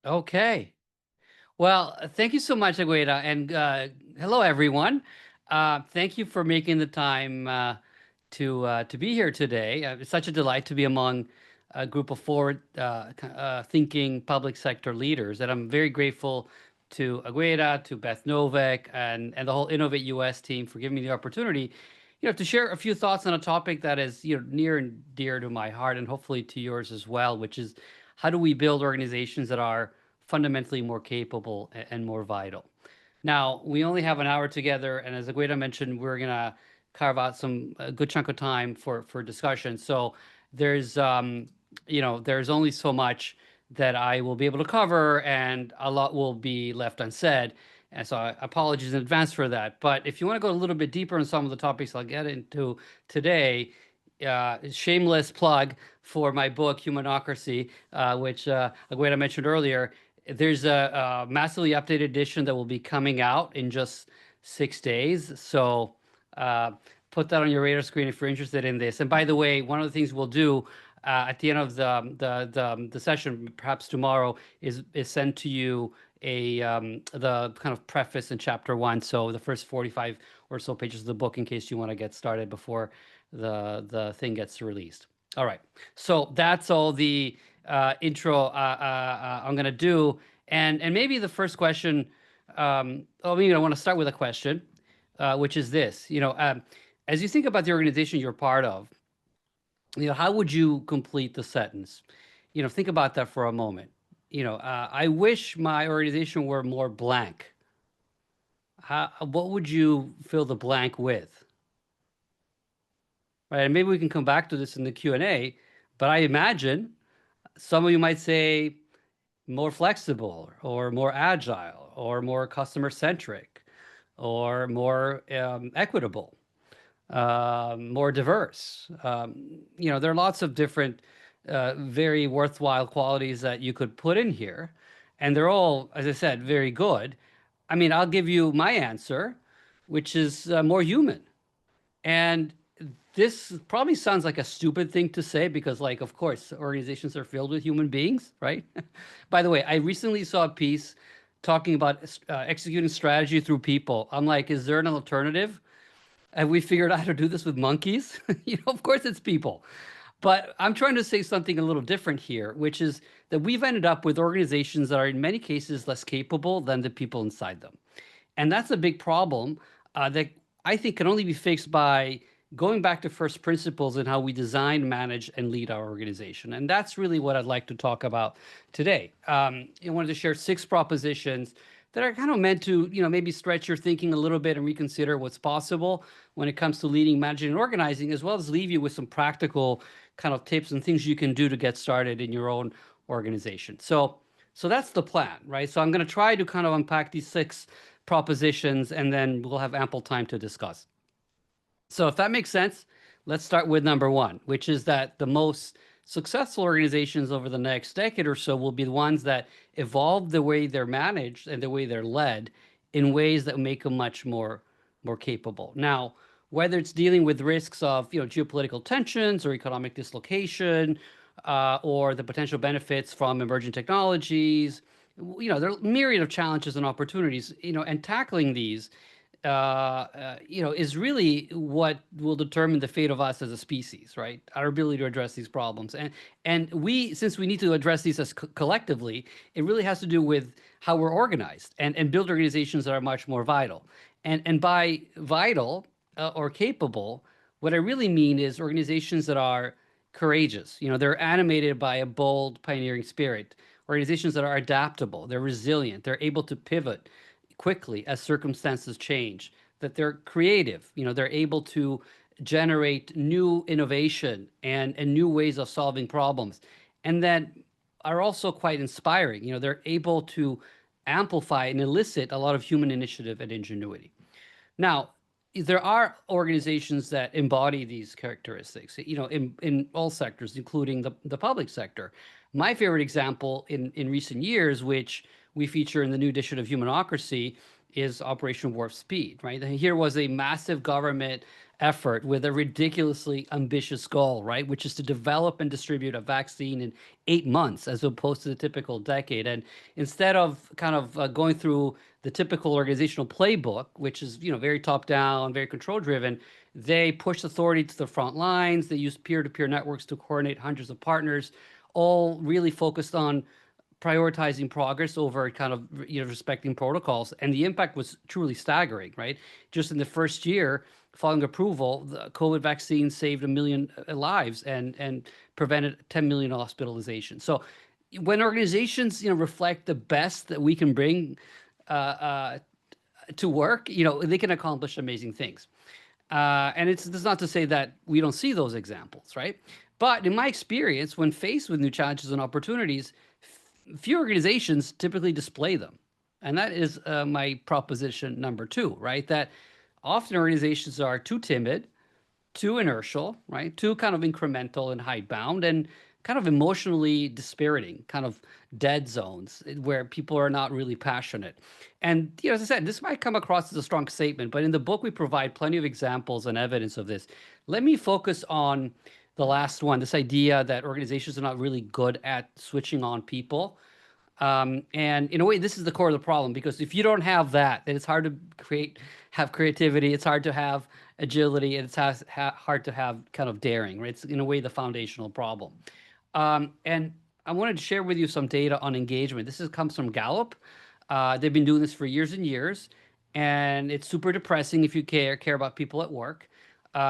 Okay. Well, thank you so much, Agueda, and hello, everyone. Thank you for making the time to be here today. It's such a delight to be among a group of forward thinking public sector leaders, and I'm very grateful to Agueda, to Beth Novak, and the whole Innovate US team for giving me the opportunity, to share a few thoughts on a topic that is, near and dear to my heart, and hopefully to yours as well, which is how do we build organizations that are fundamentally more capable and more vital. Now, we only have an hour together, and as Agueda mentioned, we're gonna carve out some a good chunk of time for discussion. So there's there's only so much that I will be able to cover, and a lot will be left unsaid. And so apologies in advance for that. But if you want to go a little bit deeper on some of the topics I'll get into today, shameless plug for my book Humanocracy, which Agueda mentioned earlier. There's a massively updated edition that will be coming out in just 6 days. So uh, put that on your radar screen if you're interested in this. And by the way, one of the things we'll do at the end of the session, perhaps tomorrow, is send to you the kind of preface in chapter one. So the first 45 or so pages of the book, in case you want to get started before the thing gets released. All right. So that's all the intro I'm going to do. And maybe the first question, maybe I want to start with a question, which is this. As you think about the organization you're part of, how would you complete the sentence? Think about that for a moment. I wish my organization were more blank. What would you fill the blank with? Right, and maybe we can come back to this in the Q&A, but I imagine some of you might say more flexible or more agile or more customer centric or more equitable, more diverse. There are lots of different very worthwhile qualities that you could put in here, and they're all, as I said, very good. I mean, I'll give you my answer, which is more human. And this probably sounds like a stupid thing to say because, like, of course, organizations are filled with human beings, right? By the way, I recently saw a piece talking about executing strategy through people. I'm like, is there an alternative? Have we figured out how to do this with monkeys? Of course it's people. But I'm trying to say something a little different here, which is that we've ended up with organizations that are in many cases less capable than the people inside them. And that's a big problem that I think can only be fixed by going back to first principles in how we design, manage, and lead our organization. And that's really what I'd like to talk about today. I wanted to share 6 propositions that are kind of meant to, maybe stretch your thinking a little bit and reconsider what's possible when it comes to leading, managing, and organizing, as well as leave you with some practical kind of tips and things you can do to get started in your own organization. So that's the plan, right? So I'm going to try to kind of unpack these 6 propositions, and then we'll have ample time to discuss. So if that makes sense, let's start with number 1, which is that the most successful organizations over the next decade or so will be the ones that evolve the way they're managed and the way they're led in ways that make them much more capable. Now, whether it's dealing with risks of geopolitical tensions or economic dislocation, or the potential benefits from emerging technologies, there are a myriad of challenges and opportunities, and tackling these is really what will determine the fate of us as a species, right? Our ability to address these problems. And since we need to address these as collectively, it really has to do with how we're organized and build organizations that are much more vital. And by vital or capable, what I really mean is organizations that are courageous. They're animated by a bold, pioneering spirit. Organizations that are adaptable, they're resilient, they're able to pivot quickly as circumstances change, that they're creative, they're able to generate new innovation and new ways of solving problems, and that are also quite inspiring. They're able to amplify and elicit a lot of human initiative and ingenuity. Now, there are organizations that embody these characteristics, in all sectors, including the public sector. My favorite example in recent years, which we feature in the new edition of Humanocracy, is Operation Warp Speed, right? Here was a massive government effort with a ridiculously ambitious goal, right? Which is to develop and distribute a vaccine in 8 months as opposed to the typical decade. And instead of kind of going through the typical organizational playbook, which is, very top down, very control driven, they push authority to the front lines. They use peer-to-peer networks to coordinate hundreds of partners, all really focused on prioritizing progress over kind of respecting protocols, and the impact was truly staggering, right? Just in the first year following approval, the COVID vaccine saved 1 million lives and prevented 10 million hospitalizations. So when organizations reflect the best that we can bring uh, uh, to work, they can accomplish amazing things. And it's not to say that we don't see those examples, right? But in my experience, when faced with new challenges and opportunities, few organizations typically display them. And that is my proposition number two, right? That often organizations are too timid, too inertial, right? Too kind of incremental and hidebound and kind of emotionally dispiriting, kind of dead zones where people are not really passionate. And, as I said, this might come across as a strong statement, but in the book, we provide plenty of examples and evidence of this. Let me focus on the last one, this idea that organizations are not really good at switching on people. And in a way, this is the core of the problem, because if you don't have that, then it's hard to have creativity. It's hard to have agility, and hard to have kind of daring, right? It's in a way the foundational problem. And I wanted to share with you some data on engagement. Comes from Gallup. They've been doing this for years and years, and it's super depressing if you care about people at work.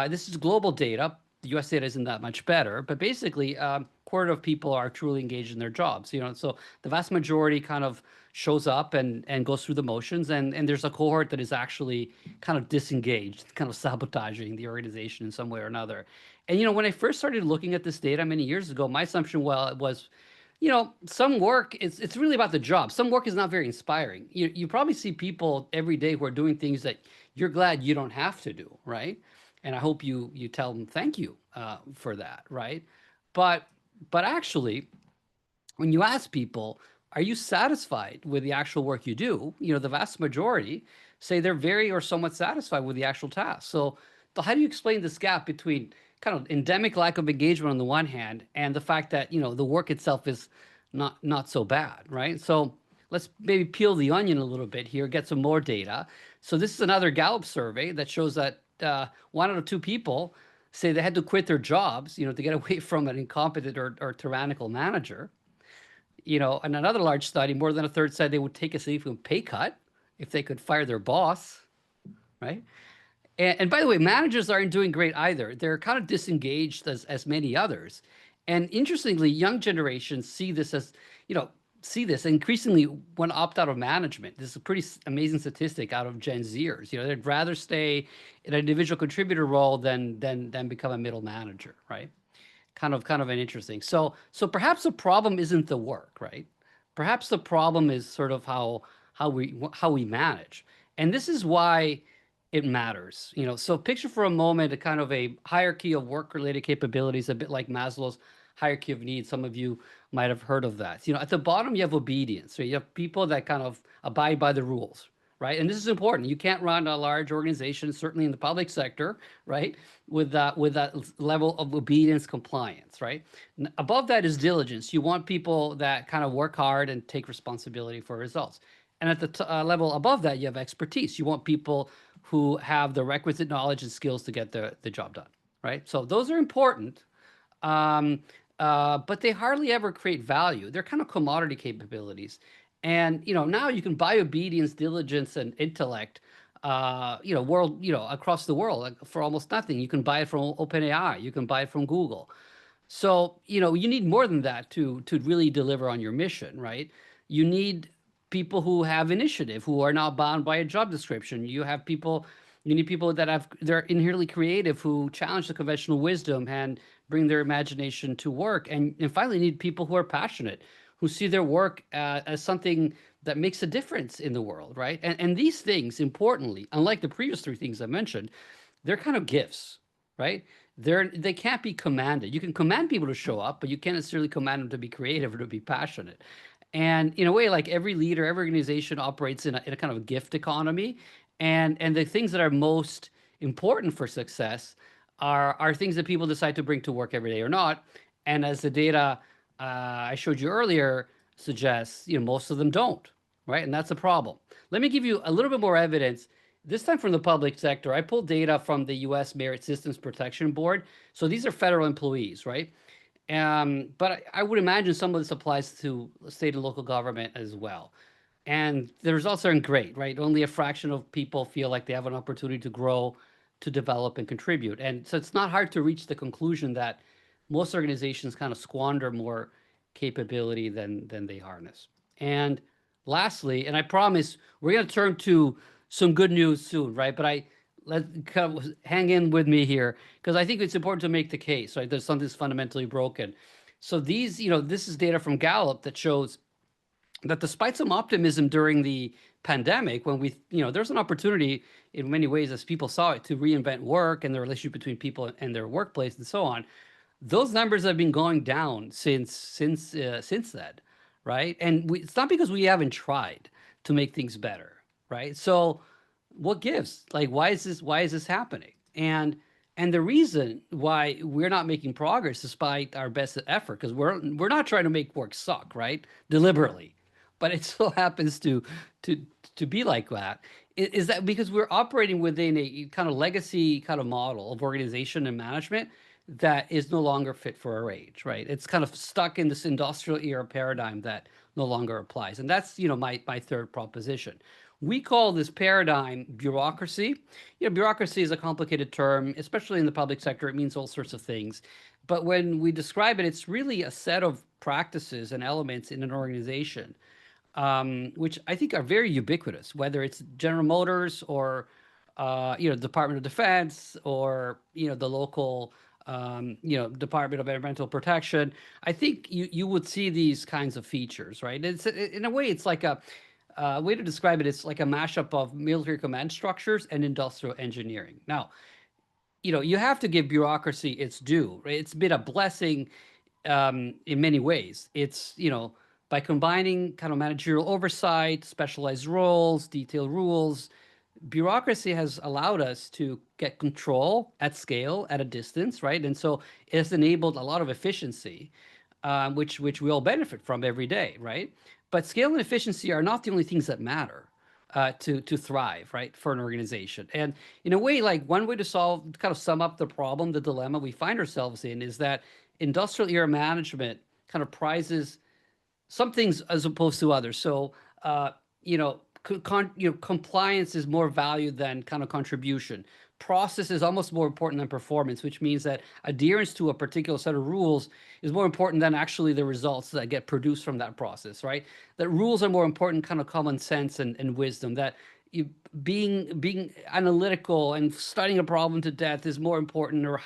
This is global data. The U.S. data isn't that much better, but basically, quarter of people are truly engaged in their jobs. So the vast majority kind of shows up and goes through the motions, and there's a cohort that is actually kind of disengaged, kind of sabotaging the organization in some way or another. And when I first started looking at this data many years ago, my assumption was, some work, it's really about the job. Some work is not very inspiring. You probably see people every day who are doing things that you're glad you don't have to do, right? And I hope you tell them thank you for that, right? But actually, when you ask people, are you satisfied with the actual work you do? The vast majority say they're very or somewhat satisfied with the actual task. So how do you explain this gap between kind of endemic lack of engagement on the one hand and the fact that the work itself is not so bad, right? So let's maybe peel the onion a little bit here, get some more data. So this is another Gallup survey that shows that 1 out of 2 people say they had to quit their jobs, to get away from an incompetent or tyrannical manager. And another large study, more than a third said they would take a significant pay cut if they could fire their boss, right? And by the way, managers aren't doing great either. They're kind of disengaged as many others. And interestingly, young generations see this increasingly want to opt out of management. This is a pretty amazing statistic out of Gen Zers. They'd rather stay in an individual contributor role than become a middle manager, right? Kind of an interesting. So perhaps the problem isn't the work, right? Perhaps the problem is sort of how we manage. And this is why it matters. So picture for a moment a kind of a hierarchy of work-related capabilities, a bit like Maslow's hierarchy of needs. Some of you might have heard of that. At the bottom, you have obedience. So you have people that kind of abide by the rules, right? And this is important. You can't run a large organization, certainly in the public sector, right, with that level of obedience compliance, right? Above that is diligence. You want people that kind of work hard and take responsibility for results. And at the level above that, you have expertise. You want people who have the requisite knowledge and skills to get the job done, right? So those are important. But they hardly ever create value. They're kind of commodity capabilities. And, now you can buy obedience, diligence, and intellect, across the world, like, for almost nothing. You can buy it from OpenAI. You can buy it from Google. So, you need more than that to really deliver on your mission, right? You need people who have initiative, who are not bound by a job description. You need people that they're inherently creative, who challenge the conventional wisdom and bring their imagination to work. And finally, you need people who are passionate, who see their work as something that makes a difference in the world, right? And these things, importantly, unlike the previous 3 things I mentioned, they're kind of gifts, right? They can't be commanded. You can command people to show up, but you can't necessarily command them to be creative or to be passionate. And in a way, like every leader, every organization operates in a kind of gift economy. And the things that are most important for success are things that people decide to bring to work every day or not. And as the data I showed you earlier suggests, most of them don't, right? And that's a problem. Let me give you a little bit more evidence. This time from the public sector. I pulled data from the U.S. Merit Systems Protection Board. So these are federal employees, right? But I would imagine some of this applies to state and local government as well. And the results aren't great, right? Only a fraction of people feel like they have an opportunity to grow, to develop, and contribute. And so it's not hard to reach the conclusion that most organizations kind of squander more capability than they harness. And lastly, and I promise we're going to turn to some good news soon, right? But let kind of hang in with me here because I think it's important to make the case, right? There's something that's fundamentally broken. So this is data from Gallup that shows that despite some optimism during the pandemic, when there's an opportunity in many ways as people saw it to reinvent work and the relationship between people and their workplace and so on, those numbers have been going down since then, right? And it's not because we haven't tried to make things better, right? So what gives? Like, why is this happening? And the reason why we're not making progress despite our best effort, because we're not trying to make work suck, right? Deliberately, but it still happens to to be like that. Is that because we're operating within a kind of legacy kind of model of organization and management that is no longer fit for our age, right? It's kind of stuck in this industrial era paradigm that no longer applies. And that's, my third proposition. We call this paradigm bureaucracy. Bureaucracy is a complicated term, especially in the public sector. It means all sorts of things. But when we describe it, it's really a set of practices and elements in an organization, which I think are very ubiquitous, whether it's General Motors or Department of Defense or the local Department of Environmental Protection. I think you would see these kinds of features, right? It's in a way, it's like a way to describe it. It's like a mashup of military command structures and industrial engineering. Now, you have to give bureaucracy its due, right? It's been a blessing in many ways. It's, by combining kind of managerial oversight, specialized roles, detailed rules, bureaucracy has allowed us to get control at scale, at a distance, right? And so it has enabled a lot of efficiency, which we all benefit from every day, right? But scale and efficiency are not the only things that matter to thrive, right, for an organization. And in a way, like one way to kind of sum up the problem, the dilemma we find ourselves in is that industrial era management kind of prizes some things as opposed to others. So, compliance is more valued than kind of contribution. Process is almost more important than performance, which means that adherence to a particular set of rules is more important than actually the results that get produced from that process, right? That rules are more important, kind of common sense and wisdom. That being analytical and studying a problem to death is more important or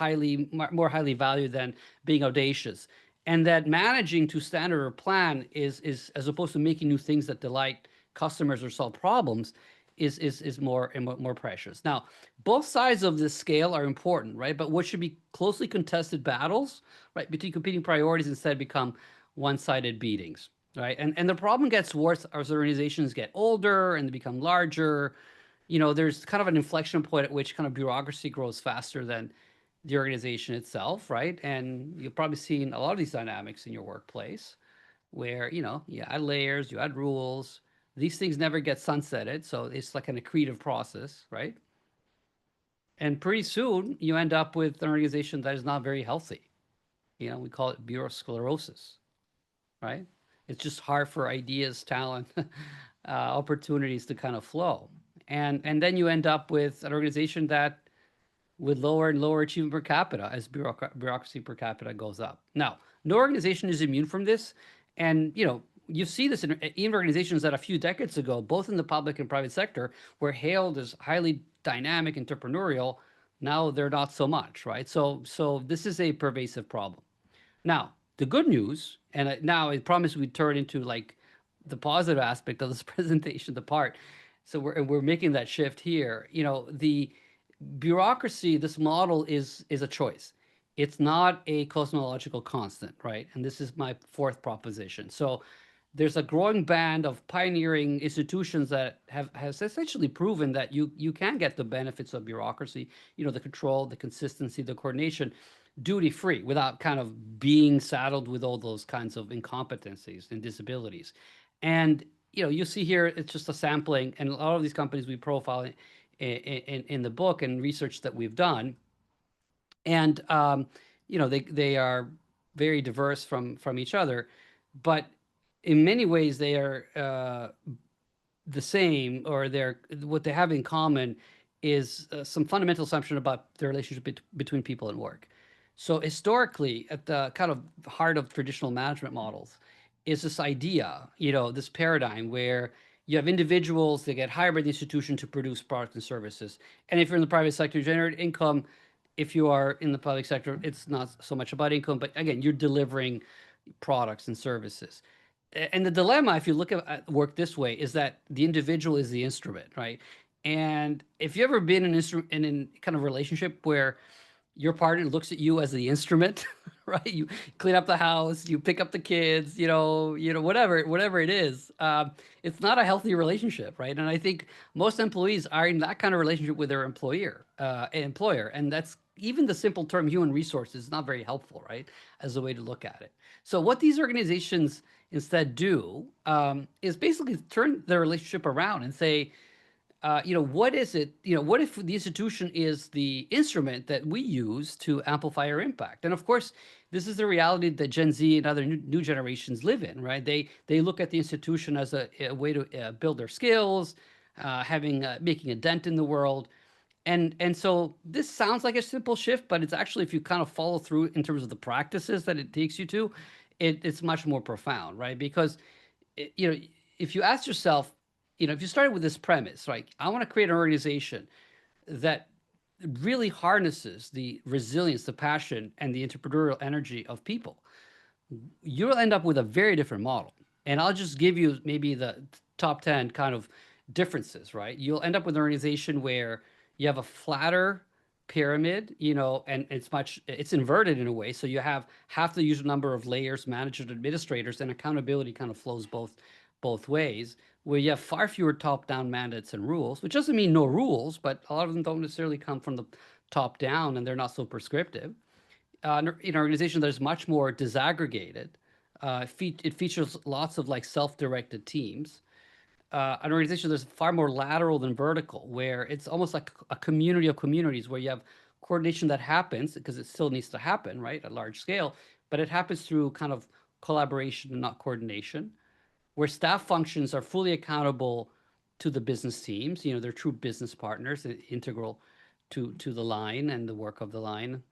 more highly valued than being audacious. And that managing to standard or plan is as opposed to making new things that delight customers or solve problems is more precious. Now, both sides of this scale are important, right? But what should be closely contested battles, right, between competing priorities instead become one-sided beatings, right? And the problem gets worse as organizations get older and they become larger. There's kind of an inflection point at which kind of bureaucracy grows faster than the organization itself, right? And you've probably seen a lot of these dynamics in your workplace where, you add layers, you add rules, these things never get sunsetted, so it's like an accretive process, right? And pretty soon you end up with an organization that is not very healthy. We call it bureausclerosis, right? It's just hard for ideas, talent, opportunities to kind of flow. And then you end up with an organization that with lower and lower achievement per capita as bureaucracy per capita goes up. Now, no organization is immune from this. And, you see this in organizations that a few decades ago, both in the public and private sector, were hailed as highly dynamic, entrepreneurial. Now they're not so much, right? So this is a pervasive problem. Now, the good news, and now I promise we turn into like the positive aspect of this presentation, the part. So we're making that shift here. The bureaucracy, this model is a choice. It's not a cosmological constant, right? And this is my fourth proposition. So there's a growing band of pioneering institutions that has essentially proven that you can get the benefits of bureaucracy, the control, the consistency, the coordination, duty free without kind of being saddled with all those kinds of incompetencies and disabilities. And you see here it's just a sampling, and a lot of these companies we profile in the book and research that we've done, and they are very diverse from each other, but in many ways they are the same, or they're what they have in common is some fundamental assumption about the relationship between people and work. So historically, at the kind of heart of traditional management models is this idea, this paradigm where you have individuals that get hired by the institution to produce products and services. And if you're in the private sector, you generate income. If you are in the public sector, it's not so much about income, but again, you're delivering products and services. And the dilemma, if you look at work this way, is that the individual is the instrument, right? And if you ever been in kind of relationship where your partner looks at you as the instrument, right? You clean up the house, you pick up the kids, whatever it is. It's not a healthy relationship, right? And I think most employees are in that kind of relationship with their employer, and that's even the simple term human resources is not very helpful, right? As a way to look at it. So what these organizations instead do is basically turn their relationship around and say, what is it? What if the institution is the instrument that we use to amplify our impact? And of course, this is the reality that Gen Z and other new generations live in, right? They look at the institution as a way to build their skills, making a dent in the world. And so this sounds like a simple shift, but it's actually, if you kind of follow through in terms of the practices that it takes you to, it's much more profound, right? Because it- you know, if you ask yourself, if you started with this premise, right, I want to create an organization that really harnesses the resilience, the passion, and the entrepreneurial energy of people, you'll end up with a very different model. And I'll just give you maybe the top 10 kind of differences, right? You'll end up with an organization where you have a flatter pyramid, and it's inverted in a way. So you have half the usual number of layers, managers, administrators, and accountability kind of flows both ways, where you have far fewer top-down mandates and rules, which doesn't mean no rules, but a lot of them don't necessarily come from the top down and they're not so prescriptive. In an organization that is much more disaggregated, it features lots of like self-directed teams. An organization that's far more lateral than vertical, where it's almost like a community of communities, where you have coordination that happens because it still needs to happen, right, at large scale, but it happens through kind of collaboration and not coordination, where staff functions are fully accountable to the business teams. They're true business partners, integral to the line and the work of the line,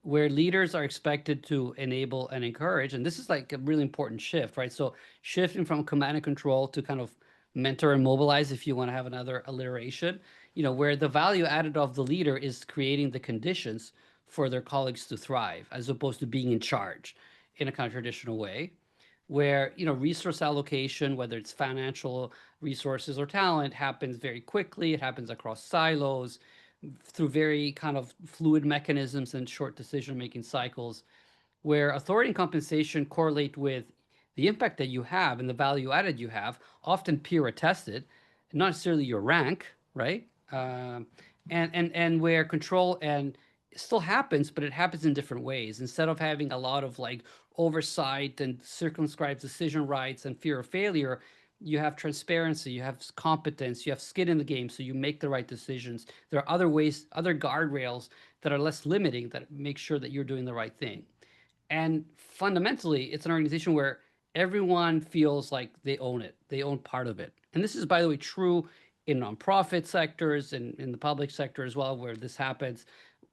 where leaders are expected to enable and encourage. And this is like a really important shift, right? So shifting from command and control to kind of mentor and mobilize, if you want to have another alliteration, where the value added of the leader is creating the conditions for their colleagues to thrive, as opposed to being in charge in a kind of traditional way, where resource allocation, whether it's financial resources or talent, happens very quickly. It happens across silos through very kind of fluid mechanisms and short decision making cycles, where authority and compensation correlate with the impact that you have and the value added you have, often peer attested, not necessarily your rank, right? And where control and still happens, but it happens in different ways. Instead of having a lot of like oversight and circumscribed decision rights and fear of failure, you have transparency, you have competence, you have skin in the game, so you make the right decisions. There are other ways, other guardrails that are less limiting that make sure that you're doing the right thing. And fundamentally, it's an organization where everyone feels like they own it, they own part of it. And this is, by the way, true in nonprofit sectors and in the public sector as well, where this happens.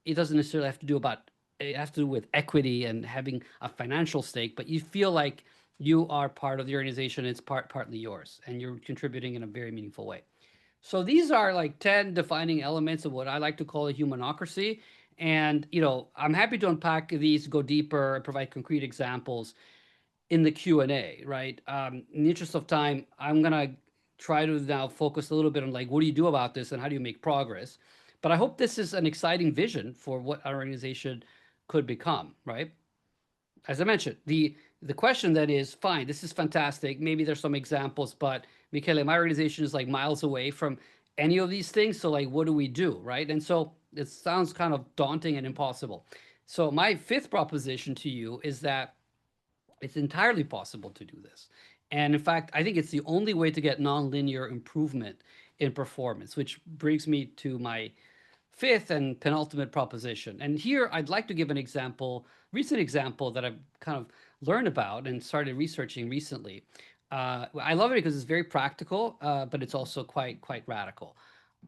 It doesn't necessarily have to do about, it has to do with equity and having a financial stake, but you feel like you are part of the organization. It's partly yours, and you're contributing in a very meaningful way. So these are like 10 defining elements of what I like to call a humanocracy. And, I'm happy to unpack these, go deeper, and provide concrete examples in the Q&A, right? In the interest of time, I'm going to try to now focus a little bit on like, what do you do about this and how do you make progress? But I hope this is an exciting vision for what our organization could become, right? As I mentioned, the question then is, fine, this is fantastic. Maybe there's some examples, but Michele, my organization is like miles away from any of these things. So like, what do we do, right? And so it sounds kind of daunting and impossible. So my fifth proposition to you is that it's entirely possible to do this. And in fact, I think it's the only way to get nonlinear improvement in performance, which brings me to my fifth and penultimate proposition. And here I'd like to give an example, recent example that I've kind of learned about and started researching recently. I love it because it's very practical, but it's also quite radical.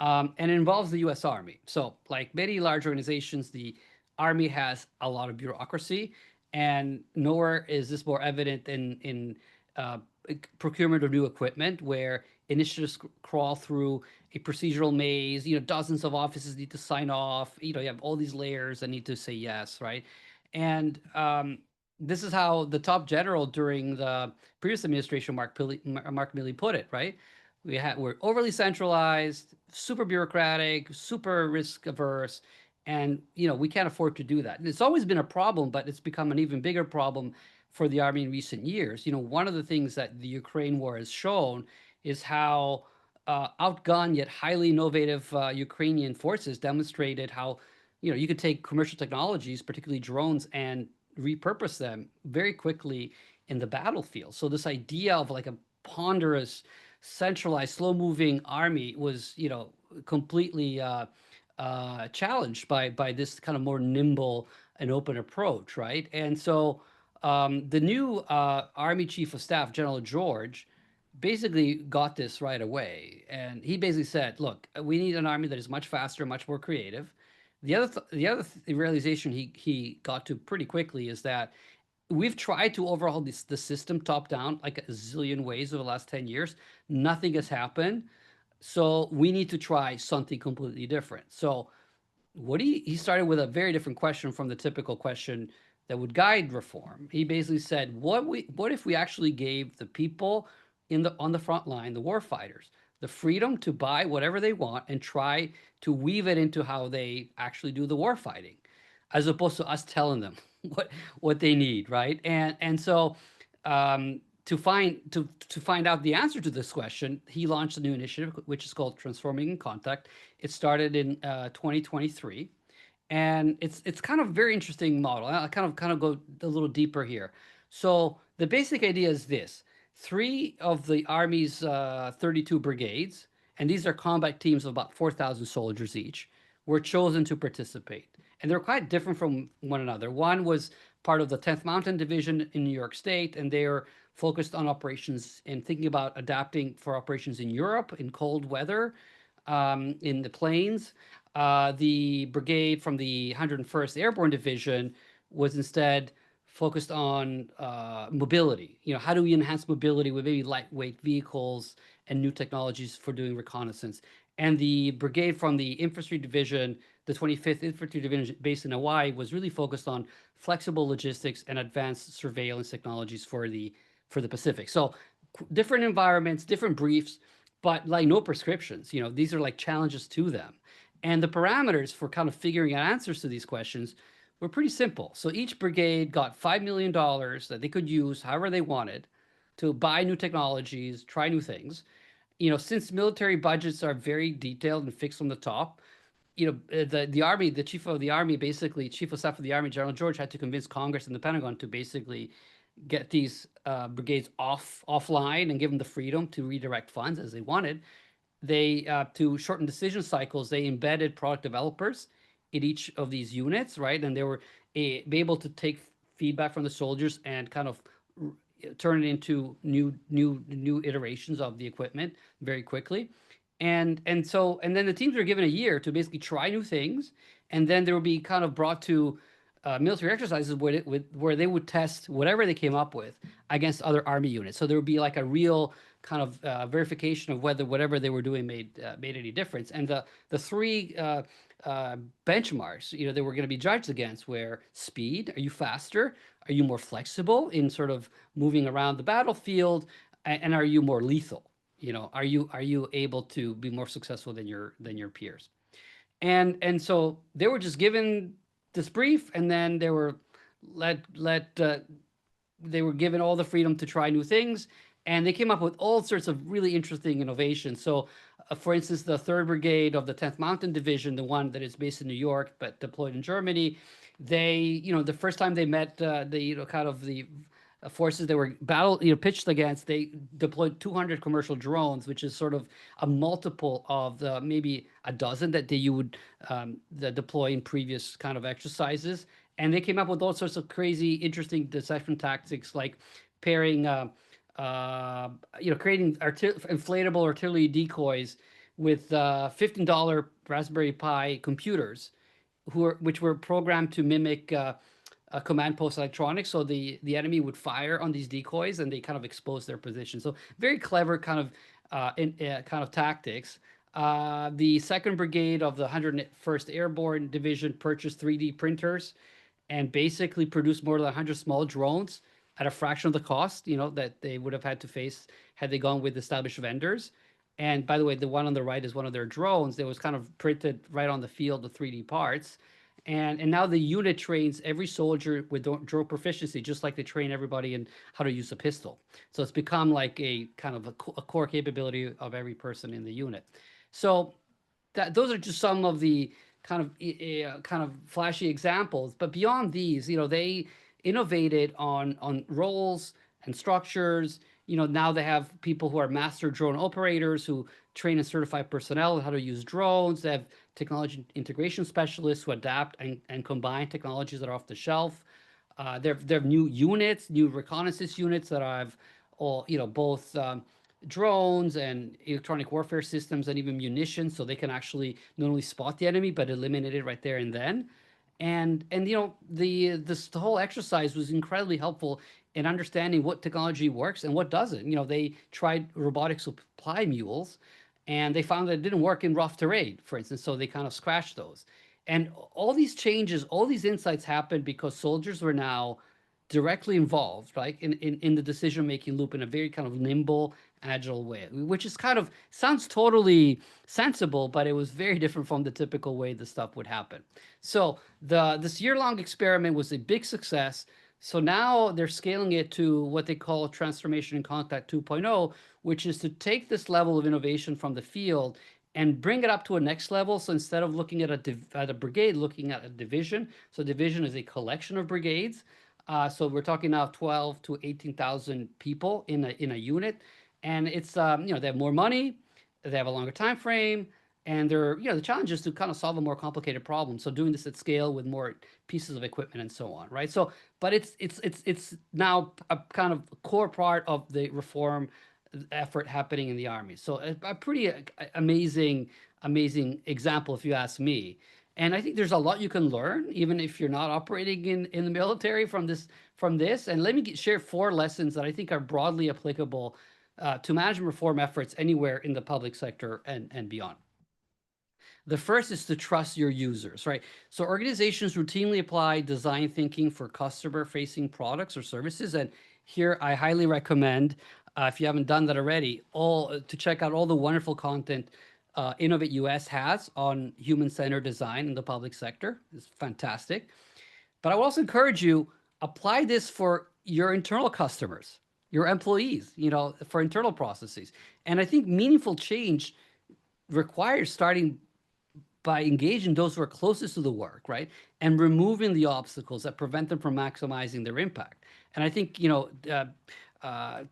And it involves the U.S. Army. So, like many large organizations, the Army has a lot of bureaucracy, and nowhere is this more evident in uh, procurement of new equipment, where initiatives crawl through a procedural maze. Dozens of offices need to sign off. You have all these layers that need to say yes, right? And this is how the top general during the previous administration, Mark Milley, put it, right? We're overly centralized, super bureaucratic, super risk averse, and we can't afford to do that. And it's always been a problem, but it's become an even bigger problem for the army in recent years. One of the things that the Ukraine war has shown is how outgunned yet highly innovative Ukrainian forces demonstrated how you could take commercial technologies, particularly drones, and repurpose them very quickly in the battlefield. So this idea of like a ponderous, centralized, slow-moving army was completely challenged by this kind of more nimble and open approach, right? And so the new Army Chief of Staff, General George, basically got this right away, and he basically said, "Look, we need an army that is much faster, much more creative." The other realization he got to pretty quickly is that we've tried to overhaul the system top down like a zillion ways over the last 10 years. Nothing has happened. So we need to try something completely different. So what he started with a very different question from the typical question that would guide reform. He basically said, what if we actually gave the people on the front line, the war fighters, the freedom to buy whatever they want and try to weave it into how they actually do the war fighting, as opposed to us telling them what they need, right? And so to find out the answer to this question, he launched a new initiative which is called Transforming in Contact. It started in 2023, and it's kind of a very interesting model. I'll kind of go a little deeper here. So the basic idea is this: three of the Army's 32 brigades, and these are combat teams of about 4,000 soldiers each, were chosen to participate. And they're quite different from one another. One was part of the 10th Mountain Division in New York State, and they are focused on operations and thinking about adapting for operations in Europe in cold weather, in the plains. The brigade from the 101st Airborne Division was instead focused on mobility. How do we enhance mobility with maybe lightweight vehicles and new technologies for doing reconnaissance? And the brigade from the Infantry Division, the 25th Infantry Division based in Hawaii, was really focused on flexible logistics and advanced surveillance technologies for the Pacific. So different environments, different briefs, but like no prescriptions. These are like challenges to them. And the parameters for kind of figuring out answers to these questions were pretty simple. So each brigade got $5 million that they could use however they wanted to buy new technologies, try new things. Since military budgets are very detailed and fixed from the top, the army, the chief of the army, basically chief of staff of the army, General George, had to convince Congress and the Pentagon to basically get these brigades offline and give them the freedom to redirect funds as they wanted. They To shorten decision cycles, they embedded product developers in each of these units, right? And they were be able to take feedback from the soldiers and kind of turn it into new iterations of the equipment very quickly. And then the teams were given a year to basically try new things, and then they would be kind of brought to military exercises where they would test whatever they came up with against other army units. So there would be like a real kind of verification of whether whatever they were doing made any difference. And the three benchmarks, they were going to be judged against were speed. Are you faster? Are you more flexible in sort of moving around the battlefield? And are you more lethal? Are you able to be more successful than your peers? And so they were just given this brief, and then they were let they were given all the freedom to try new things, and they came up with all sorts of really interesting innovations. So, for instance, the Third Brigade of the 10th Mountain Division, the one that is based in New York but deployed in Germany, they, the first time they met the, kind of the forces they were pitched against, they deployed 200 commercial drones, which is sort of a multiple of the maybe a dozen that you would deploy in previous kind of exercises. And they came up with all sorts of crazy, interesting deception tactics, like pairing, creating inflatable artillery decoys with $15 Raspberry Pi computers, which were programmed to mimic command post electronics. So the enemy would fire on these decoys, and they kind of expose their position. So very clever kind of kind of tactics. The Second Brigade of the 101st Airborne Division purchased 3D printers and basically produced more than 100 small drones at a fraction of the cost, that they would have had to face had they gone with established vendors. And by the way, the one on the right is one of their drones that was kind of printed right on the field with 3D parts. And now the unit trains every soldier with drone proficiency, just like they train everybody in how to use a pistol. So it's become like a kind of a core capability of every person in the unit. So those are just some of the kind of flashy examples. But beyond these, they innovated on roles and structures. Now they have people who are master drone operators who train and certify personnel on how to use drones. They have technology integration specialists who adapt and combine technologies that are off the shelf. There have new units, new reconnaissance units that have all, both drones and electronic warfare systems and even munitions, so they can actually not only spot the enemy but eliminate it right there and then. And the whole exercise was incredibly helpful in understanding what technology works and what doesn't. They tried robotic supply mules, and they found that it didn't work in rough terrain, for instance, so they kind of scratched those. And all these changes, all these insights happened because soldiers were now directly involved, right, in the decision making loop in a very kind of nimble, agile way, which is kind of sounds totally sensible, but it was very different from the typical way the stuff would happen. So this year-long experiment was a big success. So now they're scaling it to what they call transformation in contact 2.0, which is to take this level of innovation from the field and bring it up to a next level. So instead of looking at a brigade, looking at a division. So division is a collection of brigades. So we're talking now 12 to 18,000 people in a unit, and it's they have more money, they have a longer time frame, and they're the challenge is to kind of solve a more complicated problem. So doing this at scale with more pieces of equipment and so on, right? So, but it's now a kind of core part of the reform effort happening in the army. So a pretty amazing example, if you ask me. And I think there's a lot you can learn, even if you're not operating in the military from this. And let me share 4 lessons that I think are broadly applicable to management reform efforts anywhere in the public sector and beyond. The first is to trust your users, right? So organizations routinely apply design thinking for customer-facing products or services. And here I highly recommend, if you haven't done that already, to check out all the wonderful content Innovate US has on human-centered design in the public sector. It's fantastic. But I will also encourage you, apply this for your internal customers, your employees, for internal processes. And I think meaningful change requires starting by engaging those who are closest to the work, right? And removing the obstacles that prevent them from maximizing their impact. And I think,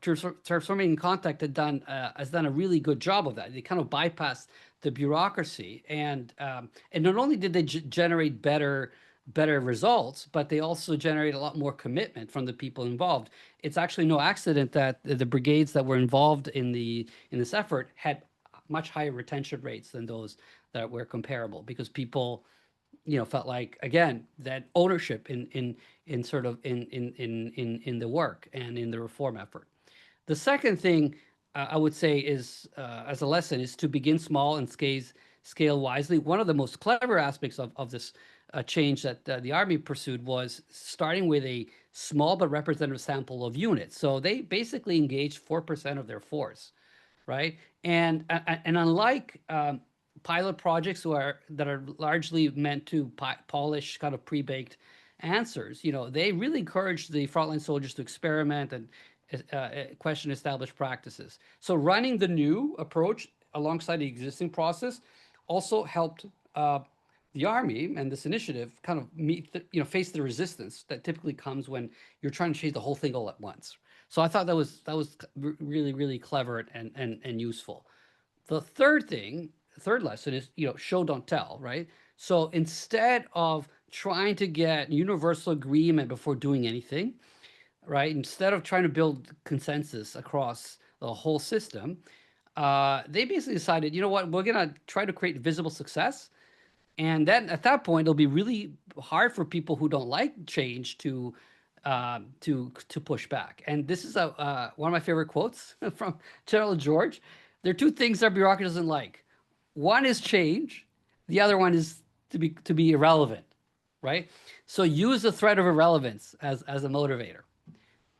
Transforming in Contact has done a really good job of that. They kind of bypassed the bureaucracy, and not only did they generate better results, but they also generate a lot more commitment from the people involved. It's actually no accident that the brigades that were involved in this effort had much higher retention rates than those that were comparable, because people felt like, again, that ownership in the work and in the reform effort. The second thing I would say is, as a lesson, is to begin small and scale wisely. One of the most clever aspects of this change that the Army pursued was starting with a small but representative sample of units. So they basically engaged 4% of their force, right? And unlike pilot projects that are largely meant to polish kind of pre-baked answers, they really encouraged the frontline soldiers to experiment and question established practices. So running the new approach alongside the existing process also helped the army and this initiative kind of face the resistance that typically comes when you're trying to change the whole thing all at once. So I thought that was really really clever and useful. The third lesson is, show don't tell, right? So instead of trying to get universal agreement before doing anything, right? Instead of trying to build consensus across the whole system, they basically decided, you know what, we're gonna try to create visible success, and then at that point, it'll be really hard for people who don't like change to push back. And this is one of my favorite quotes from General George. There are two things our bureaucracy doesn't like. One is change. The other one is to be irrelevant, right? So use the threat of irrelevance as a motivator.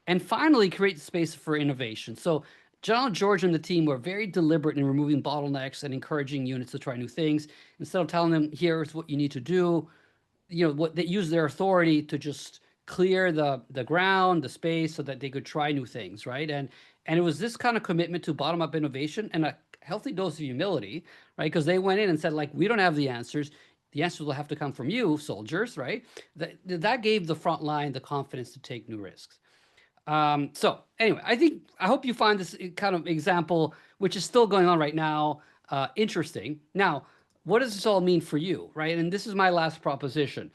And finally, create space for innovation. So General George and the team were very deliberate in removing bottlenecks and encouraging units to try new things. Instead of telling them, here's what you need to do, what they use their authority to just clear the ground, the space, so that they could try new things, right? And it was this kind of commitment to bottom up innovation and a healthy dose of humility, right? Because they went in and said, like, we don't have the answers. The answers will have to come from you, soldiers, right? That gave the front line the confidence to take new risks. So anyway, I hope you find this kind of example, which is still going on right now, interesting. Now, what does this all mean for you, right? And this is my last proposition.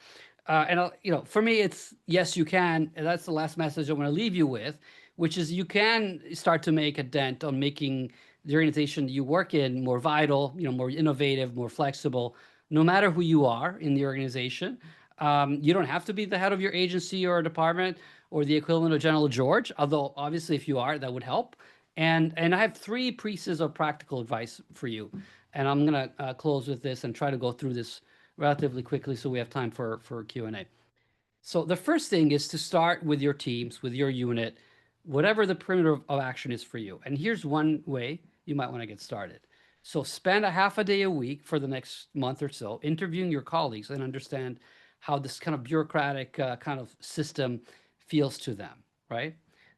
For me, it's yes, you can. And that's the last message I want to leave you with, which is you can start to make a dent on making the organization you work in more vital, more innovative, more flexible, no matter who you are in the organization. You don't have to be the head of your agency or department or the equivalent of General George, although obviously if you are, that would help. And I have three pieces of practical advice for you. And I'm going to close with this and try to go through this relatively quickly so we have time for Q&A. So the first thing is to start with your teams, with your unit, whatever the perimeter of action is for you. And here's one way you might want to get started. So spend a half a day a week for the next month or so interviewing your colleagues and understand how this kind of bureaucratic kind of system feels to them, right?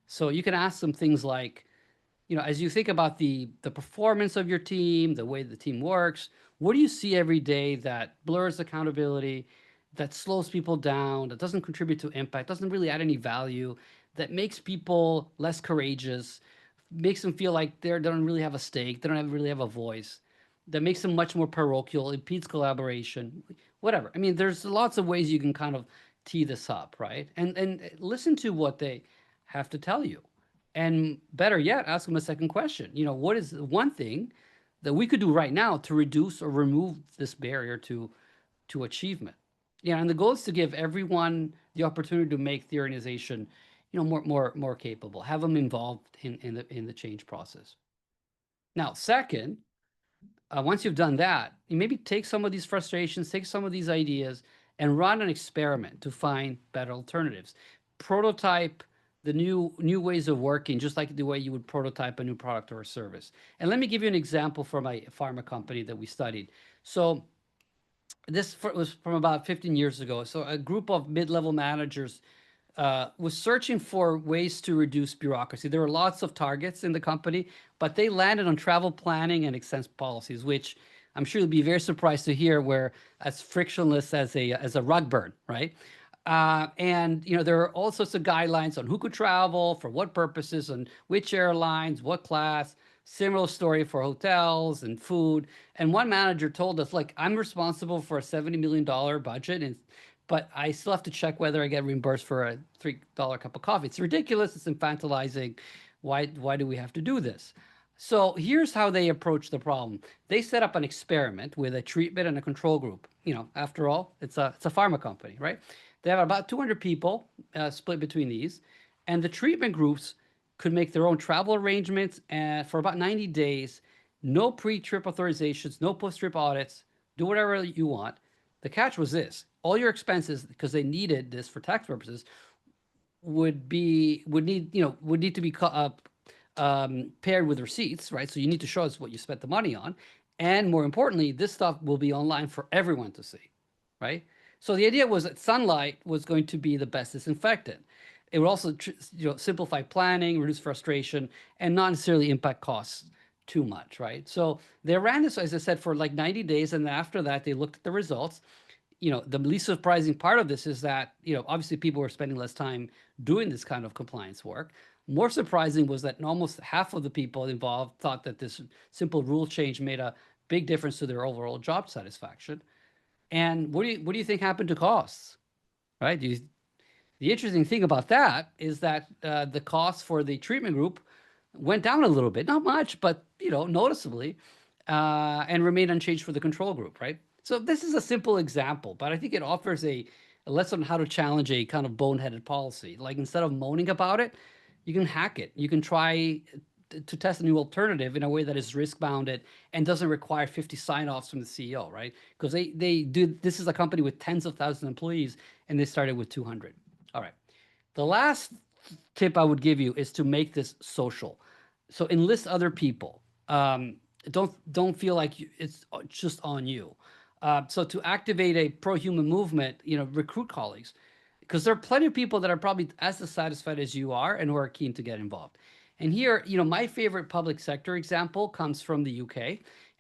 So you can ask them things like, as you think about the performance of your team, the way the team works, what do you see every day that blurs accountability, that slows people down, that doesn't contribute to impact, doesn't really add any value, that makes people less courageous, makes them feel like they don't really have a stake, they don't really have a voice, that makes them much more parochial, impedes collaboration, whatever. I mean, there's lots of ways you can kind of tee this up, right? And listen to what they have to tell you. And better yet, ask them a second question. What is one thing that we could do right now to reduce or remove this barrier to achievement? And the goal is to give everyone the opportunity to make the organization, more capable, have them involved in the change process. Now, second, once you've done that, you maybe take some of these frustrations, take some of these ideas, and run an experiment to find better alternatives. Prototype the new ways of working, just like the way you would prototype a new product or a service. And let me give you an example from a pharma company that we studied. So this was from about 15 years ago. So a group of mid-level managers was searching for ways to reduce bureaucracy. There were lots of targets in the company, but they landed on travel planning and expense policies, which I'm sure you'll be very surprised to hear were as frictionless as a rug burn, right? And there are all sorts of guidelines on who could travel, for what purposes, and which airlines, what class. Similar story for hotels and food. And one manager told us, like, I'm responsible for a $70 million budget, but I still have to check whether I get reimbursed for a $3 cup of coffee. It's ridiculous. It's infantilizing. Why do we have to do this? So here's how they approach the problem. They set up an experiment with a treatment and a control group. After all, it's a pharma company, right? They have about 200 people split between these, and the treatment groups could make their own travel arrangements for about 90 days, no pre-trip authorizations, no post-trip audits, do whatever you want. The catch was this: all your expenses, because they needed this for tax purposes, would need to be paired with receipts, right? So you need to show us what you spent the money on, and more importantly, this stuff will be online for everyone to see, right? So the idea was that sunlight was going to be the best disinfectant. It would also simplify planning, reduce frustration, and not necessarily impact costs too much, right? So they ran this, as I said, for like 90 days, and then after that, they looked at the results. The least surprising part of this is that, obviously people were spending less time doing this kind of compliance work. More surprising was that almost half of the people involved thought that this simple rule change made a big difference to their overall job satisfaction. And what do you think happened to costs? Right? The interesting thing about that is that the cost for the treatment group went down a little bit, not much, but noticeably, and remained unchanged for the control group, right? So this is a simple example, but I think it offers a lesson on how to challenge a kind of boneheaded policy. Like instead of moaning about it, you can hack it. You can try to test a new alternative in a way that is risk bounded and doesn't require 50 sign-offs from the CEO, right? Because they do, this is a company with tens of thousands of employees and they started with 200. All right. The last tip I would give you is to make this social. So enlist other people. Don't feel like it's just on you. So to activate a pro-human movement, recruit colleagues, because there are plenty of people that are probably as dissatisfied as you are and who are keen to get involved. And here, my favorite public sector example comes from the UK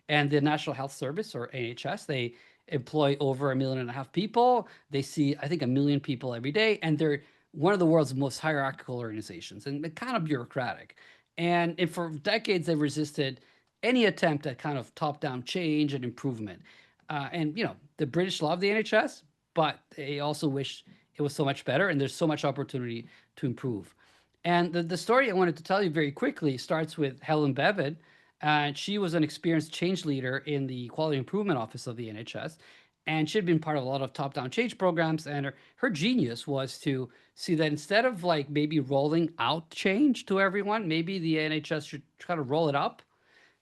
and the National Health Service, or NHS. They employ over 1.5 million people. They see, I think, 1 million people every day, and they're one of the world's most hierarchical organizations and kind of bureaucratic. And for decades, they've resisted any attempt at kind of top-down change and improvement. And the British love the NHS, but they also wish it was so much better, and there's so much opportunity to improve. And the story I wanted to tell you very quickly starts with Helen Bevan. And she was an experienced change leader in the Quality Improvement Office of the NHS. And she'd been part of a lot of top-down change programs. And her genius was to see that instead of like maybe rolling out change to everyone, maybe the NHS should try to roll it up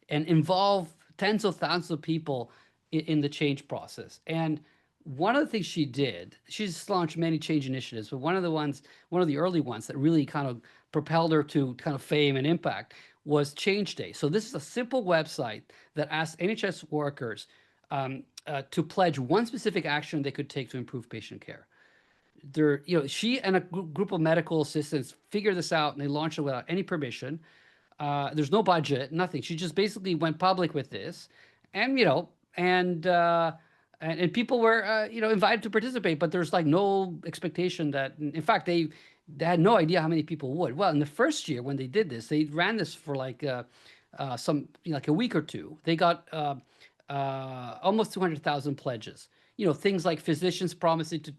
and involve tens of thousands of people in the change process. And one of the things she did, she's launched many change initiatives, but one of the early ones that really kind of propelled her to kind of fame and impact was Change Day. So this is a simple website that asks NHS workers to pledge one specific action they could take to improve patient care. She and a group of medical assistants figured this out, and they launched it without any permission. There's no budget, nothing. She just basically went public with this, and and people were invited to participate, but there's like no expectation that. In fact, they had no idea how many people would. Well, in the first year when they did this, they ran this for like like a week or two. They got almost 200,000 pledges. Things like physicians promising to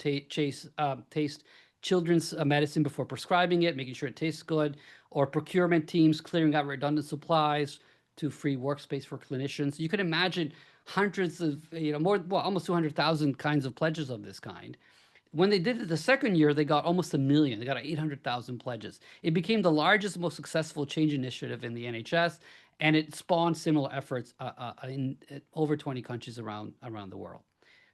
taste children's medicine before prescribing it, making sure it tastes good, or procurement teams clearing out redundant supplies to free workspace for clinicians. You can imagine hundreds of, almost 200,000 kinds of pledges of this kind. When they did it the second year, they got almost 1 million. They got 800,000 pledges. It became the largest, most successful change initiative in the NHS, and it spawned similar efforts in over 20 countries around the world.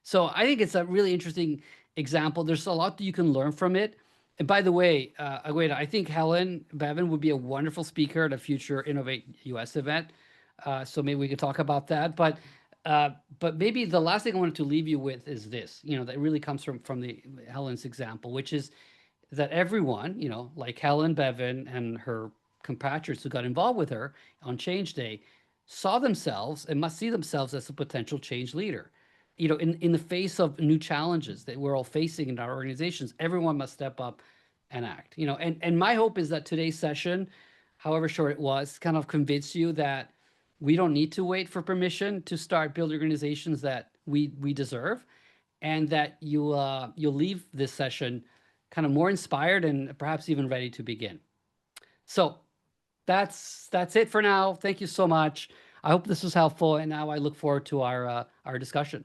So I think it's a really interesting example. There's a lot that you can learn from it. And by the way, Agueda, I think Helen Bevan would be a wonderful speaker at a future Innovate US event. So maybe we could talk about that. But maybe the last thing I wanted to leave you with is this, that really comes from the Helen's example, which is that everyone, like Helen Bevan and her compatriots who got involved with her on Change Day, saw themselves and must see themselves as a potential change leader. In the face of new challenges that we're all facing in our organizations, everyone must step up and act. And my hope is that today's session, however short it was, kind of convinced you that we don't need to wait for permission to start building organizations that we deserve, and that you'll leave this session kind of more inspired and perhaps even ready to begin. So that's it for now. Thank you so much. I hope this was helpful, and now I look forward to our discussion.